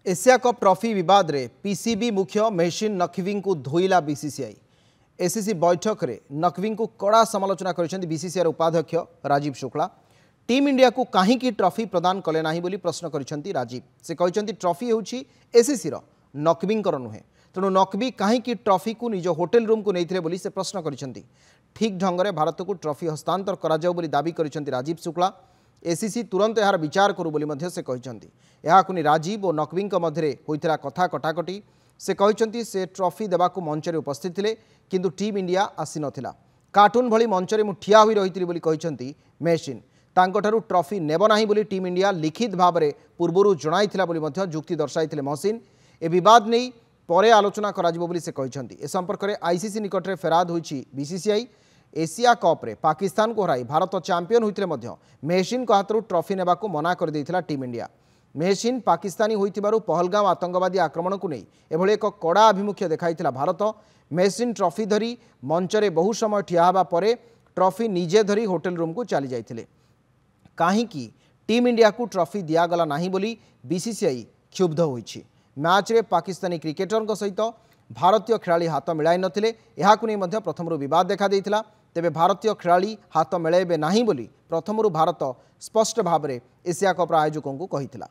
Asia cup trophy विवाद रे PCB मुख्य मेहसिन नकवी को धोइला बीसीसीआई। एसीसी बैठक रे नकवी को कड़ा समालोचना कर बीसीसीआई उपाध्यक्ष राजीव शुक्ला। टीम इंडिया को कहीं ट्रॉफी प्रदान कले ना बोली प्रश्न कर राजीव। से कहते ट्रॉफी होची एसीसी रो, नकवी नुहे, तेणु नकवी कहीं ट्रॉफी को निज होटेल रूम को नहीं बोली से प्रश्न कर ठीक ढंग से भारत को ट्रॉफी हस्तांतर करा बोली दाबी कर राजीव शुक्ला। एसीसी तुरंत यार विचार करू बोली मध्य से कहते नहीं राजीव और नकवी मध्य होता कथा कटाकटी। से कहते से ट्रॉफी देवाक मंचरे उपस्थित थे किंतु टीम इंडिया आसी नथिला। कार्टून भली मंचरे मु ठिया होई रही बोली कहते मेहसिन तांकठारु ट्रॉफी नेब नाही बोली टीम इंडिया लिखित भाव में पूर्व जणाइथिला बोली मध्य जुक्ति दर्शाइथिले महसिन। ए विवाद नहीं परे आलोचना कराजिबो बोली से कहते ए संपर्क में आईसीसी निकट में फेराद होईछि बीसीसीआई। एशिया कप रे पाकिस्तान को हराई भारत चैंपियन होते मेहसिन को हाथ ट्रॉफी नेबा को मना कर देथिला टीम इंडिया। मेहसिन पाकिस्तानी होइतिबारु पहलगाम आतंकवादी आक्रमण को नहीं एभली एक कड़ा आभिमुख्य देखाइथिला भारत। मेहसिन ट्रॉफी धरी मंचरे बहु समय ठिया हेबा परे ट्रॉफी निजे धरी होटेल रूम को चली जाइथिले। काहीं टीम इंडिया को ट्रॉफी दियागला नाही बोली बीसीसीआई क्षुब्ध होइछि। मैच रे पाकिस्तानी क्रिकेटर सहित भारतीय खेलाड़ी हाथ मिलाई नथिले, एहाकु नै मध्य प्रथमरु विवाद देखा देइथिला। तेबे भारतीय खेलाड़ी हाथ मिलाइबे नाही बोली प्रथमरु भारत स्पष्ट भाव में एशिया कप आयोजकों को कहिथिला।